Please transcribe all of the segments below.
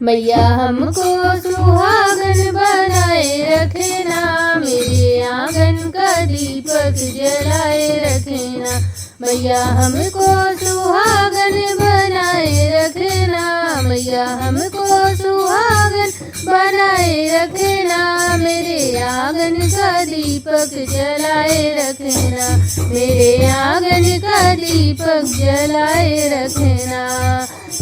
मैया हमको सुहागन बनाए रखना, मेरे आंगन का दीपक जलाए रखना। मैया हमको सुहागन बनाए रखना, मैया हमको सुहागन बनाए रखना, मेरे आंगन का दीपक जलाए रखना, मेरे आंगन का दीपक जलाए रखना।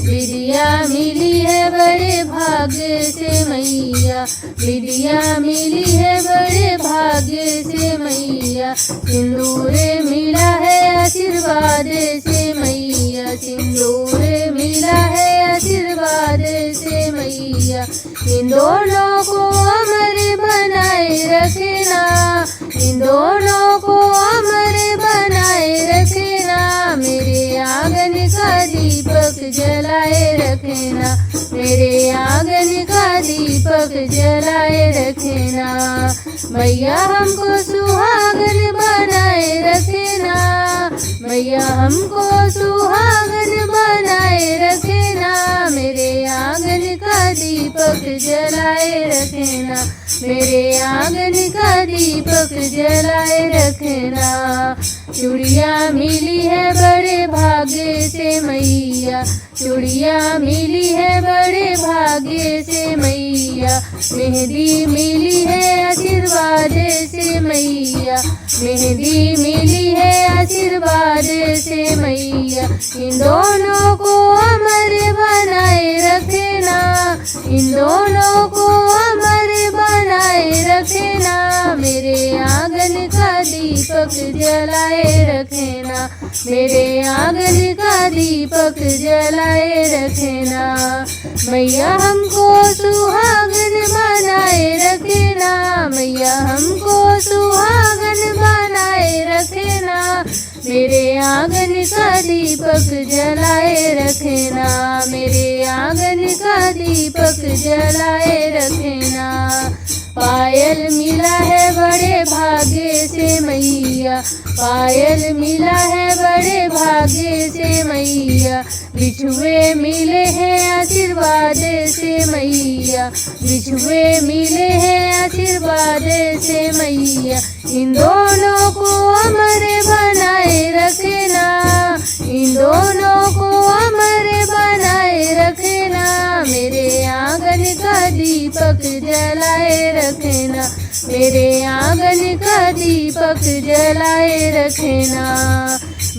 विद्या मिली है बड़े भाग्य से मैया, विद्या मिली है बड़े भाग्य से मैया, सिंदूर मिला है आशीर्वाद से मैया, सिंदूर मिला है आशीर्वाद से मैया। इन दोनों को अमर बनाए रखना, इन दोनों को अमर बनाए रखना, मेरे आंगन का दीपक जलाए रखना, मेरे आंगन का दीपक जलाए रखना। मैया हमको सुहागन बनाए रखना, मैया हमको सुहागन बनाए रखना, मेरे आंगन का दीपक जलाए रखना, मेरे आंगन का दीपक जलाए रखना। चूड़िया मिली है बड़े भाग्य से मैया, चूड़िया मिली है बड़े भाग्य से मैया, मेहंदी मिली है आशीर्वाद से मैया, मेहंदी मिली है आशीर्वाद से मैया। इन दोनों को अमर बनाए रखना, इन दोनों को अमर बनाए रखना, मेरे आंगन का दीपक जलाए रखना, मेरे आंगन का दीपक जलाए रखना। मैया हमको सुहागन बनाए रखना, मैया हमको सुहागन बनाए रखना, मेरे आंगन का दीपक जलाए रखना, मेरे आंगन का दीपक जलाए रखना। पायल मिला है बड़े भाग्य से मैया, पायल मिला है बड़े भाग्य से मैया, बिछुए मिले हैं आशीर्वाद से मैया, बिछुए मिले हैं आशीर्वाद से मैया। इन दोनों को अमर बनाए रखना, इन दोनों को अमर बनाए रखना, मेरे आंगन का दीपक जलाए रखना, मेरे आंगन का दीपक जलाए रखना।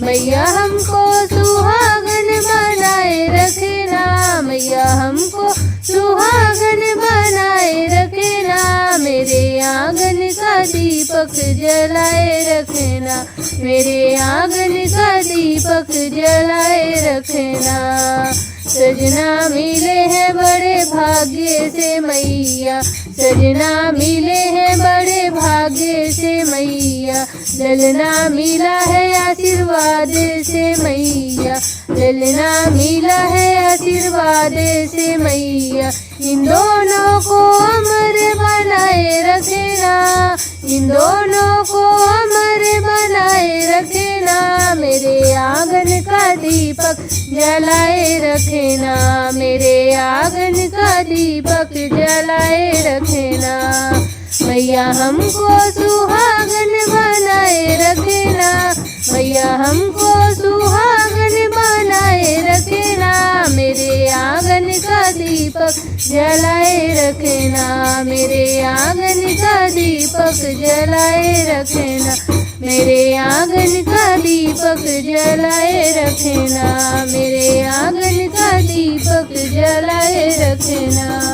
मैया हमको सुहागन बनाए रखना, मैया हमको सुहागन बनाए रखना, मेरे आंगन का दीपक जलाए रखना, मेरे आंगन का दीपक जलाए रखना। सजना मिले हैं बड़े भाग्य से मैया, सजना मिले हैं बड़े भाग्य से मैया, ललना मिला है आशीर्वाद से मैया, ललना मिला है आशीर्वाद से मैया। इन दोनों को अमर बनाए रखना, इन दोनों को अमर बनाए रखना, मेरे आंगन का दीपक जलाए रखना, मेरे आंगन का दीपक जलाए रखना। मैया हमको सुहागन बनाए रखना, मैया हमको सुहागन बनाए रखना, मेरे आंगन का दीपक जलाए रखना, मेरे आंगन का दीपक जलाए रखना, मेरे आंगन का दीपक जलाए रखना, मेरे आंगन का दीपक जलाए रखना।